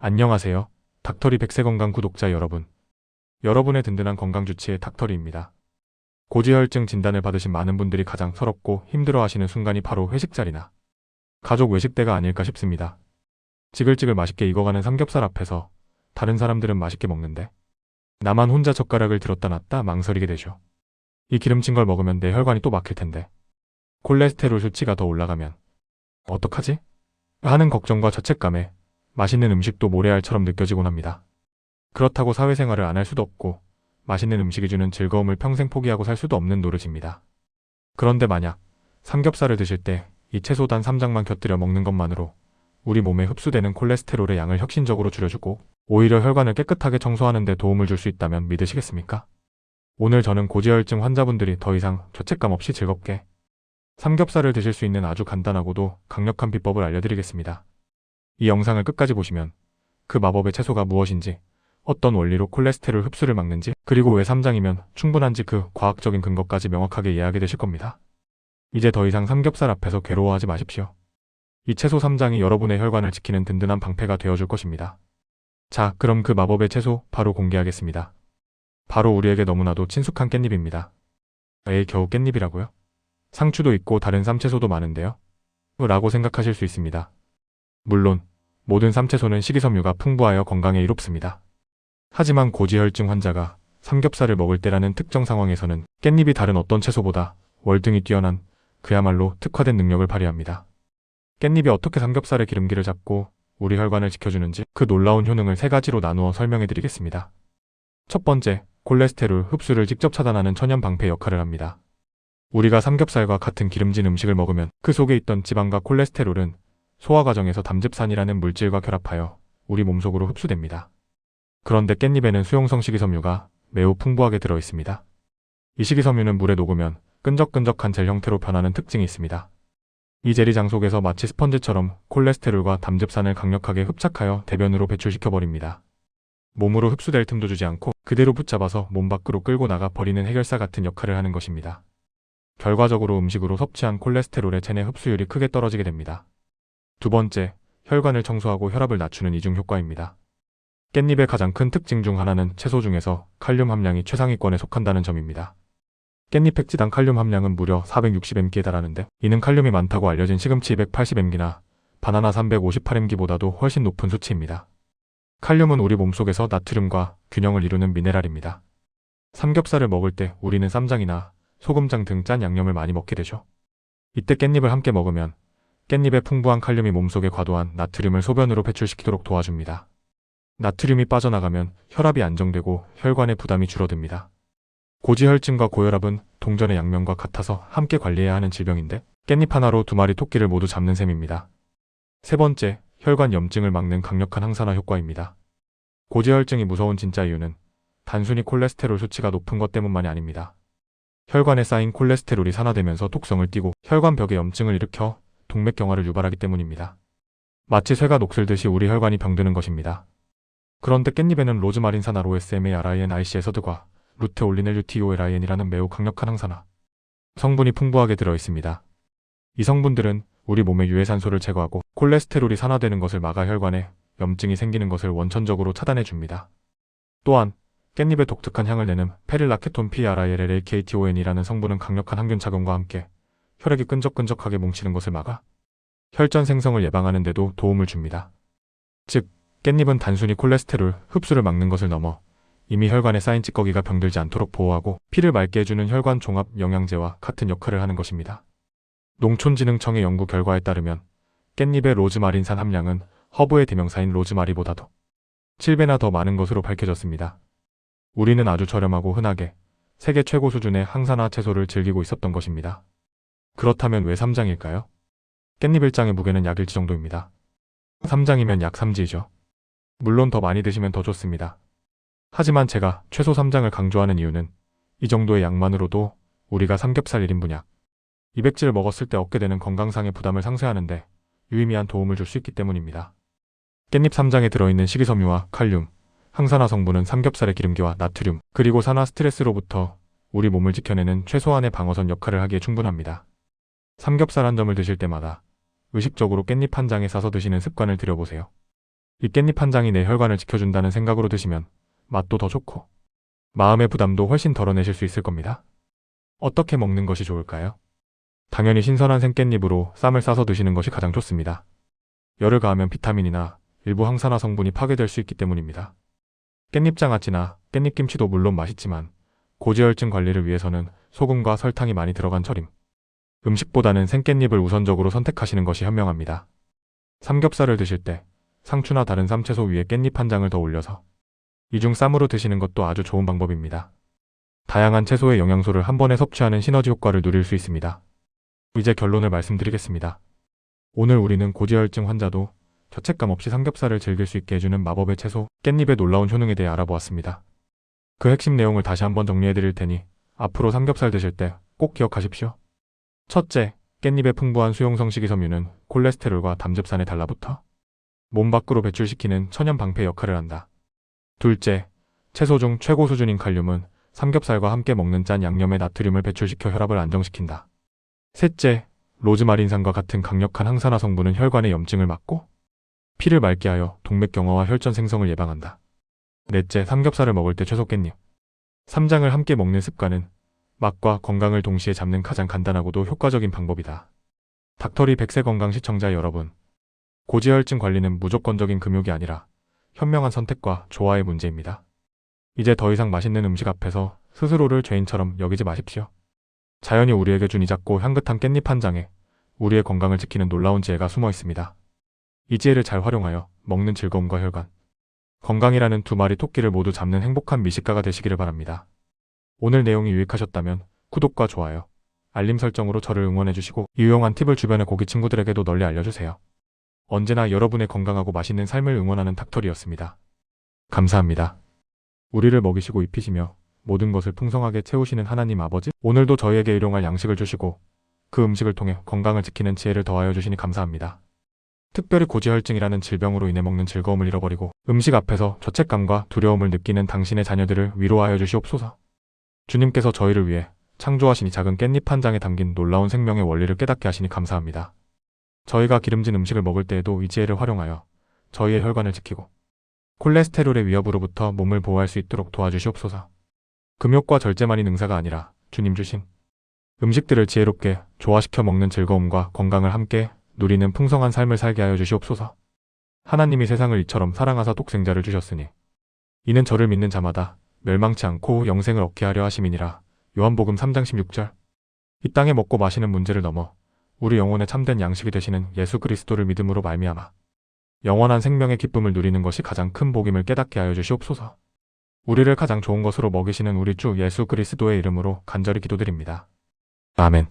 안녕하세요. 닥터리 백세건강 구독자 여러분. 여러분의 든든한 건강주치의 닥터리입니다. 고지혈증 진단을 받으신 많은 분들이 가장 서럽고 힘들어하시는 순간이 바로 회식 자리나 가족 외식 때가 아닐까 싶습니다. 지글지글 맛있게 익어가는 삼겹살 앞에서 다른 사람들은 맛있게 먹는데 나만 혼자 젓가락을 들었다 놨다 망설이게 되죠. 이 기름진 걸 먹으면 내 혈관이 또 막힐 텐데 콜레스테롤 수치가 더 올라가면 어떡하지? 하는 걱정과 자책감에 맛있는 음식도 모래알처럼 느껴지곤 합니다. 그렇다고 사회생활을 안 할 수도 없고 맛있는 음식이 주는 즐거움을 평생 포기하고 살 수도 없는 노릇입니다. 그런데 만약 삼겹살을 드실 때 이 채소 단 3장만 곁들여 먹는 것만으로 우리 몸에 흡수되는 콜레스테롤의 양을 혁신적으로 줄여주고 오히려 혈관을 깨끗하게 청소하는 데 도움을 줄 수 있다면 믿으시겠습니까? 오늘 저는 고지혈증 환자분들이 더 이상 죄책감 없이 즐겁게 삼겹살을 드실 수 있는 아주 간단하고도 강력한 비법을 알려드리겠습니다. 이 영상을 끝까지 보시면 그 마법의 채소가 무엇인지, 어떤 원리로 콜레스테롤 흡수를 막는지, 그리고 왜 3장이면 충분한지 그 과학적인 근거까지 명확하게 이해하게 되실 겁니다. 이제 더 이상 삼겹살 앞에서 괴로워하지 마십시오. 이 채소 3장이 여러분의 혈관을 지키는 든든한 방패가 되어줄 것입니다. 자, 그럼 그 마법의 채소 바로 공개하겠습니다. 바로 우리에게 너무나도 친숙한 깻잎입니다. 에이, 겨우 깻잎이라고요? 상추도 있고 다른 쌈채소도 많은데요? 라고 생각하실 수 있습니다. 물론 모든 쌈채소는 식이섬유가 풍부하여 건강에 이롭습니다. 하지만 고지혈증 환자가 삼겹살을 먹을 때라는 특정 상황에서는 깻잎이 다른 어떤 채소보다 월등히 뛰어난 그야말로 특화된 능력을 발휘합니다. 깻잎이 어떻게 삼겹살의 기름기를 잡고 우리 혈관을 지켜주는지 그 놀라운 효능을 3가지로 나누어 설명해 드리겠습니다. 첫 번째, 콜레스테롤 흡수를 직접 차단하는 천연 방패 역할을 합니다. 우리가 삼겹살과 같은 기름진 음식을 먹으면 그 속에 있던 지방과 콜레스테롤은 소화 과정에서 담즙산이라는 물질과 결합하여 우리 몸속으로 흡수됩니다. 그런데 깻잎에는 수용성 식이섬유가 매우 풍부하게 들어 있습니다. 이 식이섬유는 물에 녹으면 끈적끈적한 젤 형태로 변하는 특징이 있습니다. 이 젤이 장 속에서 마치 스펀지처럼 콜레스테롤과 담즙산을 강력하게 흡착하여 대변으로 배출시켜버립니다. 몸으로 흡수될 틈도 주지 않고 그대로 붙잡아서 몸 밖으로 끌고 나가 버리는 해결사 같은 역할을 하는 것입니다. 결과적으로 음식으로 섭취한 콜레스테롤의 체내 흡수율이 크게 떨어지게 됩니다. 두 번째, 혈관을 청소하고 혈압을 낮추는 이중 효과입니다. 깻잎의 가장 큰 특징 중 하나는 채소 중에서 칼륨 함량이 최상위권에 속한다는 점입니다. 깻잎 팩지당 칼륨 함량은 무려 460mg에 달하는데 이는 칼륨이 많다고 알려진 시금치 280mg나 바나나 358mg보다도 훨씬 높은 수치입니다. 칼륨은 우리 몸속에서 나트륨과 균형을 이루는 미네랄입니다. 삼겹살을 먹을 때 우리는 쌈장이나 소금장 등 짠 양념을 많이 먹게 되죠. 이때 깻잎을 함께 먹으면 깻잎의 풍부한 칼륨이 몸속에 과도한 나트륨을 소변으로 배출시키도록 도와줍니다. 나트륨이 빠져나가면 혈압이 안정되고 혈관의 부담이 줄어듭니다. 고지혈증과 고혈압은 동전의 양면과 같아서 함께 관리해야 하는 질병인데 깻잎 하나로 2마리 토끼를 모두 잡는 셈입니다. 세 번째, 혈관 염증을 막는 강력한 항산화 효과입니다. 고지혈증이 무서운 진짜 이유는 단순히 콜레스테롤 수치가 높은 것 때문만이 아닙니다. 혈관에 쌓인 콜레스테롤이 산화되면서 독성을 띠고 혈관벽에 염증을 일으켜 동맥경화를 유발하기 때문입니다. 마치 쇠가 녹슬듯이 우리 혈관이 병드는 것입니다. 그런데 깻잎에는 로즈마린산 ROSMARIN IC에서드과 루테올린 LUTOLIN이라는 매우 강력한 항산화 성분이 풍부하게 들어있습니다. 이 성분들은 우리 몸의 유해산소를 제거하고 콜레스테롤이 산화되는 것을 막아 혈관에 염증이 생기는 것을 원천적으로 차단해줍니다. 또한 깻잎의 독특한 향을 내는 페릴라케톤 PRILLAKTON이라는 성분은 강력한 항균 작용과 함께 혈액이 끈적끈적하게 뭉치는 것을 막아 혈전 생성을 예방하는 데도 도움을 줍니다. 즉, 깻잎은 단순히 콜레스테롤 흡수를 막는 것을 넘어 이미 혈관에 쌓인 찌꺼기가 병들지 않도록 보호하고 피를 맑게 해주는 혈관 종합 영양제와 같은 역할을 하는 것입니다. 농촌진흥청의 연구 결과에 따르면 깻잎의 로즈마린산 함량은 허브의 대명사인 로즈마리보다도 7배나 더 많은 것으로 밝혀졌습니다. 우리는 아주 저렴하고 흔하게 세계 최고 수준의 항산화 채소를 즐기고 있었던 것입니다. 그렇다면 왜 3장일까요? 깻잎 1장의 무게는 약 1g 정도입니다. 3장이면 약 3g이죠. 물론 더 많이 드시면 더 좋습니다. 하지만 제가 최소 3장을 강조하는 이유는 이 정도의 양만으로도 우리가 삼겹살 1인분 약 200g를 먹었을 때 얻게 되는 건강상의 부담을 상쇄하는데 유의미한 도움을 줄 수 있기 때문입니다. 깻잎 3장에 들어있는 식이섬유와 칼륨, 항산화 성분은 삼겹살의 기름기와 나트륨, 그리고 산화 스트레스로부터 우리 몸을 지켜내는 최소한의 방어선 역할을 하기에 충분합니다. 삼겹살 한 점을 드실 때마다 의식적으로 깻잎 한 장에 싸서 드시는 습관을 들여보세요. 이 깻잎 한 장이 내 혈관을 지켜준다는 생각으로 드시면 맛도 더 좋고 마음의 부담도 훨씬 덜어내실 수 있을 겁니다. 어떻게 먹는 것이 좋을까요? 당연히 신선한 생깻잎으로 쌈을 싸서 드시는 것이 가장 좋습니다. 열을 가하면 비타민이나 일부 항산화 성분이 파괴될 수 있기 때문입니다. 깻잎장아찌나 깻잎김치도 물론 맛있지만 고지혈증 관리를 위해서는 소금과 설탕이 많이 들어간 절임 음식보다는 생깻잎을 우선적으로 선택하시는 것이 현명합니다. 삼겹살을 드실 때 상추나 다른 쌈채소 위에 깻잎 한 장을 더 올려서 이중 쌈으로 드시는 것도 아주 좋은 방법입니다. 다양한 채소의 영양소를 한 번에 섭취하는 시너지 효과를 누릴 수 있습니다. 이제 결론을 말씀드리겠습니다. 오늘 우리는 고지혈증 환자도 죄책감 없이 삼겹살을 즐길 수 있게 해주는 마법의 채소 깻잎의 놀라운 효능에 대해 알아보았습니다. 그 핵심 내용을 다시 한번 정리해드릴 테니 앞으로 삼겹살 드실 때 꼭 기억하십시오. 첫째, 깻잎의 풍부한 수용성 식이섬유는 콜레스테롤과 담즙산에 달라붙어 몸 밖으로 배출시키는 천연 방패 역할을 한다. 둘째, 채소 중 최고 수준인 칼륨은 삼겹살과 함께 먹는 짠 양념의 나트륨을 배출시켜 혈압을 안정시킨다. 셋째, 로즈마린산과 같은 강력한 항산화 성분은 혈관의 염증을 막고 피를 맑게 하여 동맥경화와 혈전 생성을 예방한다. 넷째, 삼겹살을 먹을 때 채소 깻잎 3장을 함께 먹는 습관은 맛과 건강을 동시에 잡는 가장 간단하고도 효과적인 방법이다. 닥터리 100세 건강 시청자 여러분, 고지혈증 관리는 무조건적인 금욕이 아니라 현명한 선택과 조화의 문제입니다. 이제 더 이상 맛있는 음식 앞에서 스스로를 죄인처럼 여기지 마십시오. 자연이 우리에게 준 이 작고 향긋한 깻잎 한 장에 우리의 건강을 지키는 놀라운 지혜가 숨어 있습니다. 이 지혜를 잘 활용하여 먹는 즐거움과 혈관, 건강이라는 두 마리 토끼를 모두 잡는 행복한 미식가가 되시기를 바랍니다. 오늘 내용이 유익하셨다면 구독과 좋아요, 알림 설정으로 저를 응원해주시고 유용한 팁을 주변의 고기 친구들에게도 널리 알려주세요. 언제나 여러분의 건강하고 맛있는 삶을 응원하는 닥터리였습니다. 감사합니다. 우리를 먹이시고 입히시며 모든 것을 풍성하게 채우시는 하나님 아버지, 오늘도 저희에게 일용할 양식을 주시고 그 음식을 통해 건강을 지키는 지혜를 더하여 주시니 감사합니다. 특별히 고지혈증이라는 질병으로 인해 먹는 즐거움을 잃어버리고 음식 앞에서 죄책감과 두려움을 느끼는 당신의 자녀들을 위로하여 주시옵소서. 주님께서 저희를 위해 창조하신 이 작은 깻잎 한 장에 담긴 놀라운 생명의 원리를 깨닫게 하시니 감사합니다. 저희가 기름진 음식을 먹을 때에도 이 지혜를 활용하여 저희의 혈관을 지키고 콜레스테롤의 위협으로부터 몸을 보호할 수 있도록 도와주시옵소서. 금욕과 절제만이 능사가 아니라 주님 주신 음식들을 지혜롭게 조화시켜 먹는 즐거움과 건강을 함께 누리는 풍성한 삶을 살게 하여 주시옵소서. 하나님이 세상을 이처럼 사랑하사 독생자를 주셨으니 이는 저를 믿는 자마다 멸망치 않고 영생을 얻게 하려 하심이니라. 요한복음 3장 16절. 이 땅에 먹고 마시는 문제를 넘어 우리 영혼의 참된 양식이 되시는 예수 그리스도를 믿음으로 말미암아 영원한 생명의 기쁨을 누리는 것이 가장 큰 복임을 깨닫게 하여 주시옵소서. 우리를 가장 좋은 것으로 먹이시는 우리 주 예수 그리스도의 이름으로 간절히 기도드립니다. 아멘.